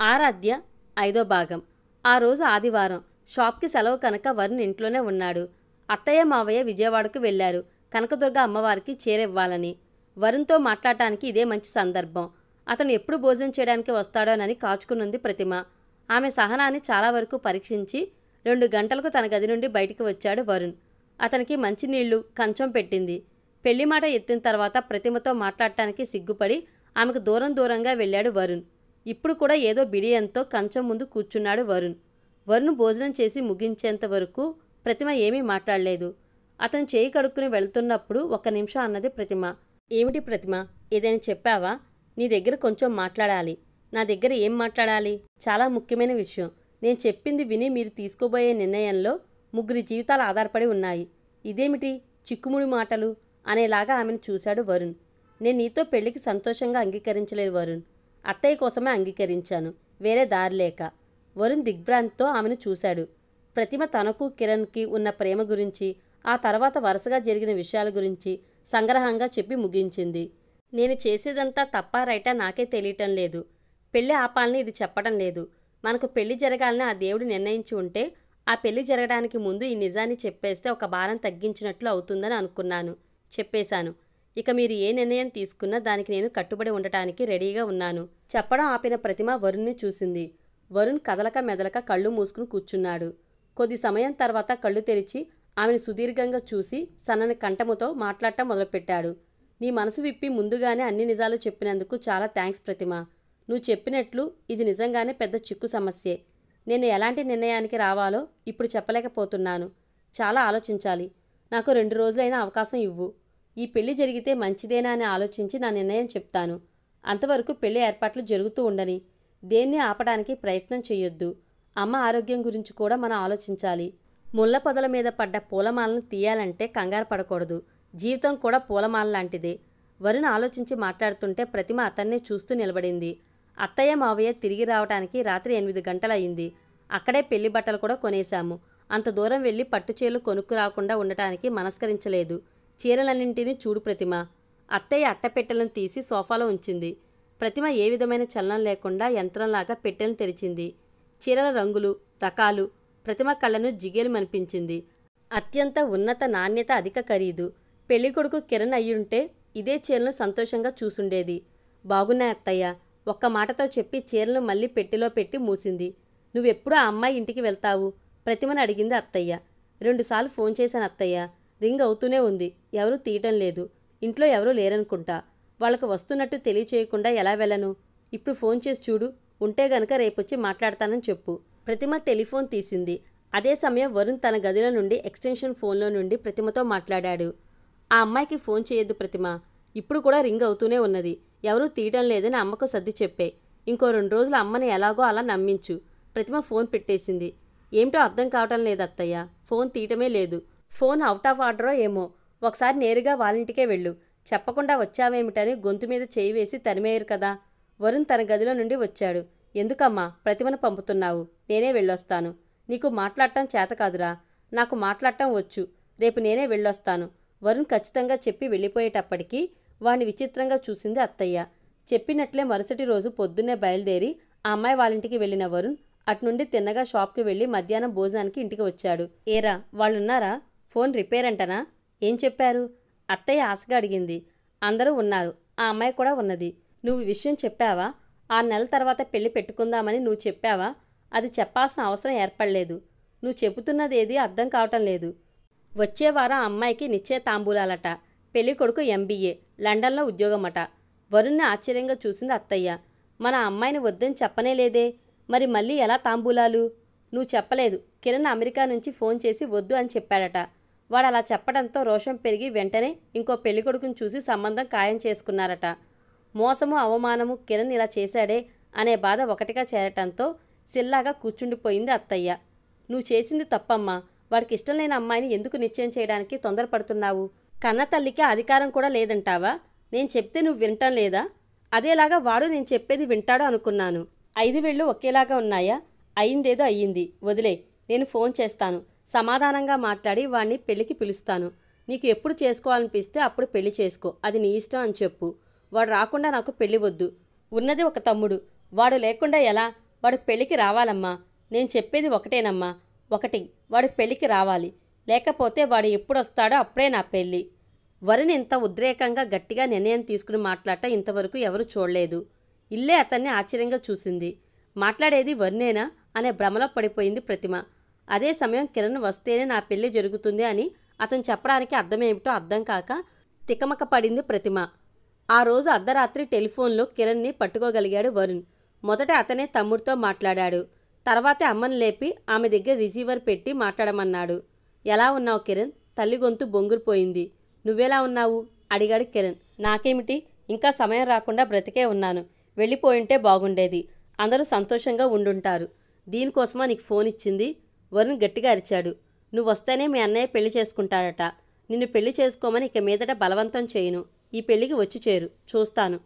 ఆరాధ్య 5వ భాగం. ఆ రోజు ఆదివారం. షాప్కి సెలవు కనుక వరుణ్ ఇంట్లోనే ఉన్నాడు. అత్తయ్య మావయ్య విజయవాడకు వెళ్లారు కనకదుర్గ అమ్మవారికి చీర ఇవ్వాలని. వరుణ్తో మాట్లాడటానికి ఇదే మంచి సందర్భం. అతను ఎప్పుడు భోజనం చేయడానికి వస్తాడోనని కాచుకునుంది ప్రతిమ. ఆమె సహనాన్ని చాలా వరకు పరీక్షించి 2 గంటలకు తన గది నుండి బయటికి వచ్చాడు వరుణ్. అతనికి మంచినీళ్లు కంచం పెట్టింది. పెళ్లి మాట ఎత్తిన తర్వాత ప్రతిమతో మాట్లాడటానికి సిగ్గుపడి ఆమెకు దూరంగా వెళ్ళాడు వరుణ్. ఇప్పుడు కూడా ఏదో బిడియంతో కంచం ముందు కూర్చున్నాడు వరుణ్. వరుణ్ భోజనం చేసి ముగించేంత వరకు ప్రతిమ ఏమీ మాట్లాడలేదు. అతను చేయి కడుక్కుని వెళ్తున్నప్పుడు 1 నిమిషం అన్నది ప్రతిమ. ఏమిటి ప్రతిమ, ఏదైనా చెప్పావా? నీ దగ్గర కొంచెం మాట్లాడాలి. నా దగ్గర ఏం మాట్లాడాలి? చాలా ముఖ్యమైన విషయం. నేను చెప్పింది విని మీరు తీసుకోబోయే నిర్ణయంలో 3 జీవితాలు ఆధారపడి ఉన్నాయి. ఇదేమిటి చిక్కుముడి మాటలు అనేలాగా ఆమెను చూశాడు వరుణ్. నేను నీతో పెళ్లికి సంతోషంగా అంగీకరించలేదు వరుణ్. అత్తయ్య కోసమే అంగీకరించాను, వేరే దారి లేక. వరుణ్ దిగ్భ్రాంతితో ఆమెను చూశాడు. ప్రతిమ తనకు కిరణ్కి ఉన్న ప్రేమ గురించి, ఆ తర్వాత వరుసగా జరిగిన విషయాల గురించి సంగ్రహంగా చెప్పి ముగించింది. నేను చేసేదంతా తప్పా రైటా నాకే తెలియటం లేదు. పెళ్లి ఆపాలని ఇది చెప్పడం లేదు. మనకు పెళ్లి జరగాలని ఆ దేవుడు నిర్ణయించి ఉంటే ఆ పెళ్లి జరగడానికి ముందు ఈ నిజాన్ని చెప్పేస్తే ఒక భారం తగ్గించినట్లు అవుతుందని అనుకున్నాను. చెప్పేశాను. ఇక మీరు ఏ నిర్ణయం తీసుకున్నా దానికి నేను కట్టుబడి ఉండటానికి రెడీగా ఉన్నాను. చెప్పడం ఆపిన ప్రతిమ వరుణ్ని చూసింది. వరుణ్ కదలక మెదలక కళ్ళు మూసుకుని కూర్చున్నాడు. కొద్ది సమయం తర్వాత కళ్ళు తెరిచి ఆమెను సుదీర్ఘంగా చూసి సన్నని కంఠముతో మాట్లాడటం మొదలుపెట్టాడు. నీ మనసు విప్పి ముందుగానే అన్ని నిజాలు చెప్పినందుకు చాలా థ్యాంక్స్ ప్రతిమ. నువ్వు చెప్పినట్లు ఇది నిజంగానే పెద్ద చిక్కు సమస్యే. నేను ఎలాంటి నిర్ణయానికి రావాలో ఇప్పుడు చెప్పలేకపోతున్నాను. చాలా ఆలోచించాలి. నాకు 2 రోజులైనా అవకాశం ఇవ్వు. ఈ పెళ్లి జరిగితే మంచిదేనా అని ఆలోచించి నా నిర్ణయం చెప్తాను. అంతవరకు పెళ్లి ఏర్పాట్లు జరుగుతూ ఉండని. దేన్ని ఆపడానికి ప్రయత్నం చెయ్యొద్దు. అమ్మ ఆరోగ్యం గురించి కూడా మనం ఆలోచించాలి. ముళ్ళ పొదల మీద పడ్డ పూలమాలను తీయాలంటే కంగారు పడకూడదు. జీవితం కూడా పూలమాల లాంటిదే. వరుణ్ ఆలోచించి మాట్లాడుతుంటే ప్రతిమ అతన్నే చూస్తూ నిలబడింది. అత్తయ్య మావయ్య తిరిగి రావడానికి రాత్రి 8 గంటలయ్యింది. అక్కడే పెళ్లి బట్టలు కూడా కొనేశాము. అంత దూరం వెళ్ళి పట్టుచీరలు కొనుక్కు రాకుండా ఉండటానికి మనస్కరించలేదు. చీరలన్నింటినీ చూడు ప్రతిమ. అత్తయ్య అట్టపెట్టెలను తీసి సోఫాలో ఉంచింది. ప్రతిమ ఏ విధమైన చలనం లేకుండా యంత్రంలాగా పెట్టెలను తెరిచింది. చీరల రంగులు, రకాలు ప్రతిమ కళ్ళను జిగేలు మనిపించింది. అత్యంత ఉన్నత నాణ్యత, అధిక ఖరీదు. పెళ్లికొడుకు కిరణ్ అయ్యుంటే ఇదే చీరలను సంతోషంగా చూసుండేది. బాగున్నాయి అత్తయ్య, ఒక్క మాటతో చెప్పి చీరలను మళ్ళీ పెట్టెలో పెట్టి మూసింది. నువ్వెప్పుడు ఆ అమ్మాయి ఇంటికి వెళ్తావు? ప్రతిమను అడిగింది అత్తయ్య. 2 సార్లు ఫోన్ చేశాను అత్తయ్య. రింగ్ అవుతూనే ఉంది. ఎవరూ తీయటం లేదు. ఇంట్లో ఎవరూ లేరనుకుంటా. వాళ్ళకు వస్తున్నట్టు తెలియచేయకుండా ఎలా వెళ్ళను? ఇప్పుడు ఫోన్ చేసి చూడు. ఉంటే గనక రేపొచ్చి మాట్లాడతానని చెప్పు. ప్రతిమ టెలిఫోన్ తీసింది. అదే సమయం వరుణ్ తన గదిలో నుండి ఎక్స్టెన్షన్ ఫోన్లో నుండి ప్రతిమతో మాట్లాడాడు. ఆ అమ్మాయికి ఫోన్ చేయొద్దు ప్రతిమ. ఇప్పుడు కూడా రింగ్ అవుతూనే ఉన్నది. ఎవరూ తీయటం లేదని అమ్మకు సర్ది చెప్పే. ఇంకో 2 రోజులు అమ్మని ఎలాగో అలా నమ్మించు. ప్రతిమ ఫోన్ పెట్టేసింది. ఏమిటో అర్థం కావటం లేదు అత్తయ్య. ఫోన్ తీయటమే లేదు. ఫోన్ అవుట్ ఆఫ్ ఆర్డరో ఏమో. ఒకసారి నేరుగా వాళ్ళింటికే వెళ్ళు. చెప్పకుండా వచ్చావేమిటని గొంతు మీద చేయి వేసి తరిమేయరు కదా. వరుణ్ తన గదిలో నుండి వచ్చాడు. ఎందుకమ్మా ప్రతిమను పంపుతున్నావు? నేనే వెళ్ళొస్తాను. నీకు మాట్లాడటం చేత కాదురా. నాకు మాట్లాడటం వచ్చు. రేపు నేనే వెళ్ళొస్తాను. వరుణ్ ఖచ్చితంగా చెప్పి వెళ్ళిపోయేటప్పటికీ వాణ్ణి విచిత్రంగా చూసింది అత్తయ్య. చెప్పినట్లే మరుసటి రోజు పొద్దున్నే బయలుదేరి ఆ అమ్మాయి వాళ్ళింటికి వెళ్ళిన వరుణ్ అటునుండి తిన్నగా షాప్కి వెళ్ళి మధ్యాహ్నం భోజనానికి ఇంటికి వచ్చాడు. ఏరా వాళ్ళున్నారా? Phone repair అంటనా? ఏం చెప్పారు? అత్తయ్య ఆశగా అడిగింది. అందరూ ఉన్నారు. ఆ అమ్మాయి కూడా ఉన్నది. నువ్వు విషయం చెప్పావా? 6 నెలల తర్వాత పెళ్లి పెట్టుకుందామని నువ్వు చెప్పావా? అది చెప్పాల్సిన అవసరం ఏర్పడలేదు. నువ్వు చెబుతున్నది ఏది అర్థం కావటం లేదు. వచ్చే వారం ఆ అమ్మాయికి నిశ్చయ తాంబూలాలట. పెళ్లి కొడుకు MBA, లండన్లో ఉద్యోగమట. వరుణ్ని ఆశ్చర్యంగా చూసింది అత్తయ్య. మన అమ్మాయిని వద్దని చెప్పనే లేదే. మరి మళ్ళీ ఎలా తాంబూలాలు? నువ్వు చెప్పలేదు. కిరణ్ అమెరికా నుంచి ఫోన్ చేసి వద్దు అని చెప్పాడట. వాడు అలా చెప్పడంతో రోషం పెరిగి వెంటనే ఇంకో పెళ్లికొడుకుని చూసి సంబంధం ఖాయం చేసుకున్నారట. మోసము, అవమానము, కిరణ్ ఇలా చేశాడే అనే బాధ ఒకటిగా చేరటంతో సిల్లాగా కూర్చుండిపోయింది అత్తయ్య. నువ్వు చేసింది తప్పమ్మా. వాడికి ఇష్టం లేని అమ్మాయిని ఎందుకు నిశ్చయం చేయడానికి తొందరపడుతున్నావు? కన్న తల్లికి అధికారం కూడా లేదంటావా? నేను చెప్తే నువ్వు వినటం లేదా? అదేలాగా వాడు నేను చెప్పేది వింటాడు అనుకున్నాను. 5 వేళ్ళు ఒకేలాగా ఉన్నాయా? అయిందేదో అయ్యింది, వదిలే. నేను ఫోన్ చేస్తాను. సమాధానంగా మాట్లాడి వాణ్ణి పెళ్లికి పిలుస్తాను. నీకు ఎప్పుడు చేసుకోవాలనిపిస్తే అప్పుడు పెళ్లి చేసుకో. అది నీ ఇష్టం అని చెప్పు. వాడు రాకుండా నాకు పెళ్లి వద్దు. ఉన్నది ఒక తమ్ముడు. వాడు లేకుండా ఎలా? వాడు పెళ్ళికి రావాలమ్మా. నేను చెప్పేది ఒకటేనమ్మా, ఒకటి, వాడు పెళ్ళికి రావాలి. లేకపోతే వాడు ఎప్పుడొస్తాడో అప్పుడే నా పెళ్ళి. వరుణ్ ఇంత ఉద్రేకంగా గట్టిగా నిర్ణయం తీసుకుని మాట్లాడటం ఇంతవరకు ఎవరూ చూడలేదు. ఇల్లే అతన్ని ఆశ్చర్యంగా చూసింది. మాట్లాడేది వరుణేనా అనే భ్రమలో పడిపోయింది ప్రతిమ. అదే సమయం కిరణ్ వస్తేనే నా పెళ్లి జరుగుతుంది అని అతను చెప్పడానికి అర్థమేమిటో అర్థం కాక తికమక పడింది ప్రతిమ. ఆ రోజు అర్ధరాత్రి టెలిఫోన్లో కిరణ్ని పట్టుకోగలిగాడు వరుణ్. మొదట అతనే తమ్ముడితో మాట్లాడాడు. తర్వాతే అమ్మను లేపి ఆమె దగ్గర రిసీవర్ పెట్టి మాట్లాడమన్నాడు. ఎలా ఉన్నావు కిరణ్? తల్లి గొంతు బొంగురుపోయింది. నువ్వెలా ఉన్నావు అడిగాడు కిరణ్. నాకేమిటి, ఇంకా సమయం రాకుండా బ్రతికే ఉన్నాను. వెళ్ళిపోయింటే బాగుండేది. అందరూ సంతోషంగా ఉండుంటారు. దీనికోసమా నీకు ఫోన్ ఇచ్చింది? వరుణ్ గట్టిగా అరిచాడు. నువ్వు వస్తేనే మీ అన్నయ్య పెళ్లి చేసుకుంటాడట. నిన్ను పెళ్లి చేసుకోమని ఇక మీదట బలవంతం చేయను. ఈ పెళ్లికి వచ్చి చేరు, చూస్తాను.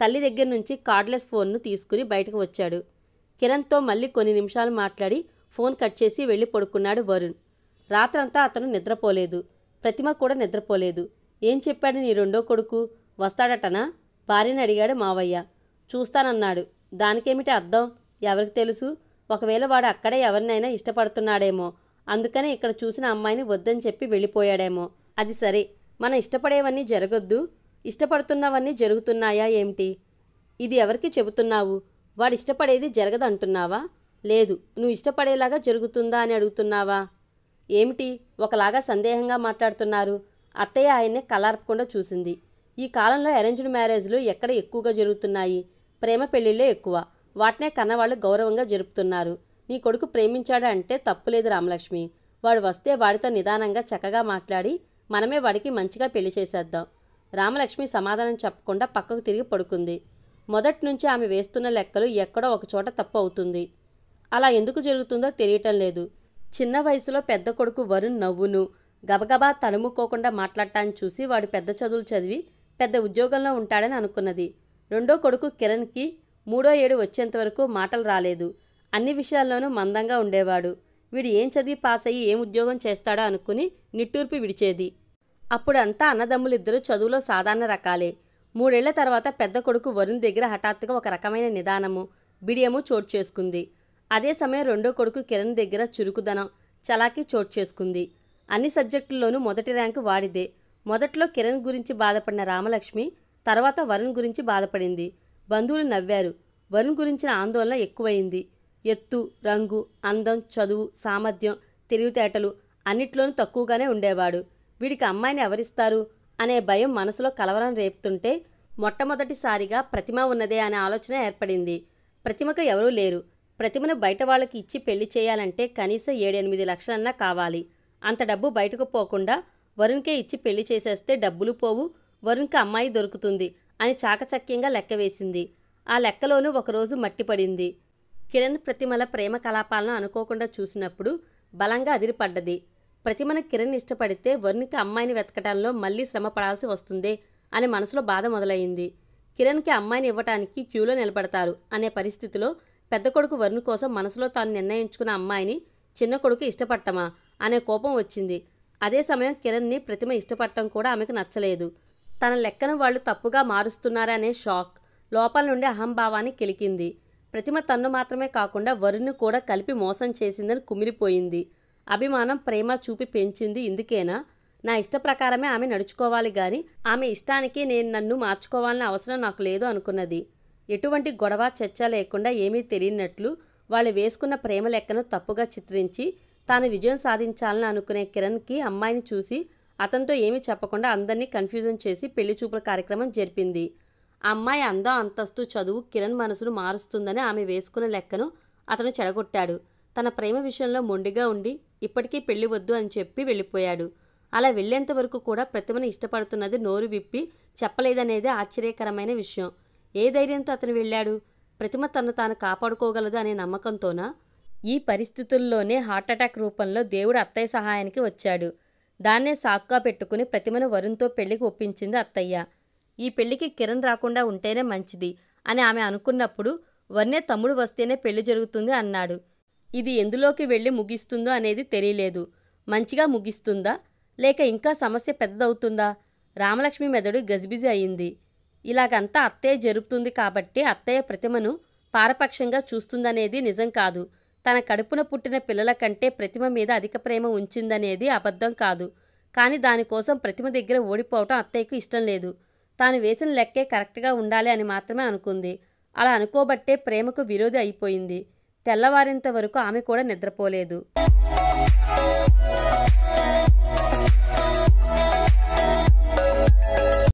తల్లి దగ్గర నుంచి కార్డ్లెస్ ఫోన్ను తీసుకుని బయటకు వచ్చాడు. కిరణ్తో మళ్ళీ కొన్ని నిమిషాలు మాట్లాడి ఫోన్ కట్ చేసి వెళ్ళి పడుకున్నాడు వరుణ్. రాత్రంతా అతను నిద్రపోలేదు. ప్రతిమ కూడా నిద్రపోలేదు. ఏం చెప్పాడు నీ రెండో కొడుకు? వస్తాడటనా? భార్యని అడిగాడు మావయ్య. చూస్తానన్నాడు. దానికేమిటి అర్థం? ఎవరికి తెలుసు? ఒకవేళ వాడు అక్కడే ఎవరినైనా ఇష్టపడుతున్నాడేమో. అందుకనే ఇక్కడ చూసిన అమ్మాయిని వద్దని చెప్పి వెళ్ళిపోయాడేమో. అది సరే, మనం ఇష్టపడేవన్నీ జరగొద్దు, ఇష్టపడుతున్నవన్నీ జరుగుతున్నాయా ఏమిటి? ఇది ఎవరికి చెబుతున్నావు? వాడు ఇష్టపడేది జరగదంటున్నావా? లేదు, నువ్వు ఇష్టపడేలాగా జరుగుతుందా అని అడుగుతున్నావా? ఏమిటి ఒకలాగా సందేహంగా మాట్లాడుతున్నారు? అత్తయ్య ఆయన్ని కళ్ళార్పకుండా చూసింది. ఈ కాలంలో అరేంజ్డ్ మ్యారేజ్లు ఎక్కడ ఎక్కువగా జరుగుతున్నాయి? ప్రేమ పెళ్లిళ్ళే ఎక్కువ. వాటినే కన్నవాళ్ళు గౌరవంగా జరుపుతున్నారు. నీ కొడుకు ప్రేమించాడు అంటే తప్పులేదు రామలక్ష్మి. వాడు వస్తే వాడితో నిదానంగా చక్కగా మాట్లాడి మనమే వాడికి మంచిగా పెళ్లి చేసేద్దాం. రామలక్ష్మి సమాధానం చెప్పకుండా పక్కకు తిరిగి పడుకుంది. మొదటి నుంచి ఆమె వేస్తున్న లెక్కలు ఎక్కడో ఒకచోట తప్పు అవుతుంది. అలా ఎందుకు జరుగుతుందో తెలియటం లేదు. చిన్న వయసులో పెద్ద కొడుకు వరుణ్ నవ్వును గబగబా తడుముకోకుండా మాట్లాడటాన్ని చూసి వాడు పెద్ద చదువులు చదివి పెద్ద ఉద్యోగంలో ఉంటాడని అనుకున్నది. రెండో కొడుకు కిరణ్కి 3వ ఏడు వచ్చేంతవరకు మాటలు రాలేదు. అన్ని విషయాల్లోనూ మందంగా ఉండేవాడు. వీడు ఏం చదివి పాస్ అయ్యి ఏం ఉద్యోగం చేస్తాడో అనుకుని నిట్టూర్పు విడిచేది. అప్పుడంతా అన్నదమ్ములిద్దరూ చదువులో సాధారణ రకాలే. 3 ఏళ్ల తర్వాత పెద్ద కొడుకు వరుణ్ దగ్గర హఠాత్తుగా ఒక రకమైన నిదానము, బిడియము చోటు చేసుకుంది. అదే సమయం రెండో కొడుకు కిరణ్ దగ్గర చురుకుదనం, చలాకీ చోటు చేసుకుంది. అన్ని సబ్జెక్టుల్లోనూ మొదటి ర్యాంకు వాడిదే. మొదట్లో కిరణ్ గురించి బాధపడిన రామలక్ష్మి తర్వాత వరుణ్ గురించి బాధపడింది. బంధువులు నవ్వారు. వరుణ్ గురించిన ఆందోళన ఎక్కువైంది. ఎత్తు, రంగు, అందం, చదువు, సామర్థ్యం, తెలివితేటలు అన్నిట్లోనూ తక్కువగానే ఉండేవాడు. వీడికి అమ్మాయిని ఎవరిస్తారు అనే భయం మనసులో కలవరం రేపుతుంటే మొట్టమొదటిసారిగా ప్రతిమ ఉన్నదే అనే ఆలోచన ఏర్పడింది. ప్రతిమకు ఎవరూ లేరు. ప్రతిమను బయట వాళ్ళకి ఇచ్చి పెళ్లి చేయాలంటే కనీసం 7-8 లక్షలన్నా కావాలి. అంత డబ్బు బయటకు పోకుండా వరుణ్కే ఇచ్చి పెళ్లి చేసేస్తే డబ్బులు పోవు, వరుణ్కి అమ్మాయి దొరుకుతుంది అని చాకచక్యంగా లెక్క వేసింది. ఆ లెక్కలోనూ ఒకరోజు మట్టిపడింది. కిరణ్ ప్రతిమల ప్రేమ కలాపాలను అనుకోకుండా చూసినప్పుడు బలంగా అదిరిపడ్డది. ప్రతిమను కిరణ్ ఇష్టపడితే వరుణ్కి అమ్మాయిని వెతకటంలో మళ్లీ శ్రమ పడాల్సి వస్తుందే అని మనసులో బాధ మొదలైంది. కిరణ్కి అమ్మాయిని ఇవ్వటానికి క్యూలో నిలబడతారు అనే పరిస్థితిలో పెద్ద కొడుకు వరుణ్ కోసం మనసులో తాను నిర్ణయించుకున్న అమ్మాయిని చిన్న కొడుకు ఇష్టపట్టమా అనే కోపం వచ్చింది. అదే సమయం కిరణ్ని ప్రతిమ ఇష్టపడటం కూడా ఆమెకు నచ్చలేదు. తన లెక్కను వాళ్ళు తప్పుగా మారుస్తున్నారనే షాక్ లోపల నుండి అహంభావాన్ని కెలికింది. ప్రతిమ తన్ను మాత్రమే కాకుండా వరుణ్ను కూడా కలిపి మోసం చేసిందని కుమిలిపోయింది. అభిమానం, ప్రేమ చూపి పెంచింది ఇందుకేనా? నా ఇష్ట ప్రకారమే ఆమె నడుచుకోవాలి గాని ఆమె ఇష్టానికి నేను నన్ను మార్చుకోవాలనే అవసరం నాకు లేదు అనుకున్నది. ఎటువంటి గొడవ చర్చ లేకుండా ఏమీ తెలియనట్లు వాళ్ళు వేసుకున్న ప్రేమ లెక్కను తప్పుగా చిత్రించి తాను విజయం సాధించాలని అనుకునే కిరణ్కి అమ్మాయిని చూసి అతనితో ఏమీ చెప్పకుండా అందరినీ కన్ఫ్యూజన్ చేసి పెళ్లి చూపుల కార్యక్రమం జరిపింది. ఆ అమ్మాయి అందం, అంతస్తు, చదువు కిరణ్ మనసును మారుస్తుందని ఆమె వేసుకున్న లెక్కను అతను చెడగొట్టాడు. తన ప్రేమ విషయంలో మొండిగా ఉండి ఇప్పటికీ పెళ్లి వద్దు అని చెప్పి వెళ్ళిపోయాడు. అలా వెళ్లేంత వరకు కూడా ప్రతిమను ఇష్టపడుతున్నది నోరు విప్పి చెప్పలేదనేదే ఆశ్చర్యకరమైన విషయం. ఏ ధైర్యంతో అతను వెళ్ళాడు? ప్రతిమ తను తాను కాపాడుకోగలదు అనే నమ్మకంతోనా? ఈ పరిస్థితుల్లోనే హార్ట్అటాక్ రూపంలో దేవుడు అత్తయ్య సహాయానికి వచ్చాడు. దాన్నే సాకుగా పెట్టుకుని ప్రతిమను వరుణ్తో పెళ్లికి ఒప్పించింది అత్తయ్య. ఈ పెళ్లికి కిరణ్ రాకుండా ఉంటేనే మంచిది అని ఆమె అనుకున్నప్పుడు వరుణే తమ్ముడు వస్తేనే పెళ్లి జరుగుతుంది అన్నాడు. ఇది ఎందులోకి వెళ్ళి ముగిస్తుందో అనేది తెలియలేదు. మంచిగా ముగిస్తుందా లేక ఇంకా సమస్య పెద్దదవుతుందా? రామలక్ష్మి మెదడు గజిబిజి అయింది. ఇలాగంతా అత్తయ్య జరుపుతుంది కాబట్టి అత్తయ్య ప్రతిమను పారపక్షంగా చూస్తుందనేది నిజం కాదు. తన కడుపున పుట్టిన పిల్లల కంటే ప్రతిమ మీద అధిక ప్రేమ ఉంచిందనేది అబద్ధం కాదు. కానీ దానికోసం ప్రతిమ దగ్గర ఓడిపోవటం అత్తయ్యకు ఇష్టం లేదు. తాను వేసిన లెక్కే కరెక్ట్గా ఉండాలి అని మాత్రమే అనుకుంది. అలా అనుకోబట్టే ప్రేమకు విరోధి అయిపోయింది. తెల్లవారేంత వరకు ఆమె కూడా నిద్రపోలేదు.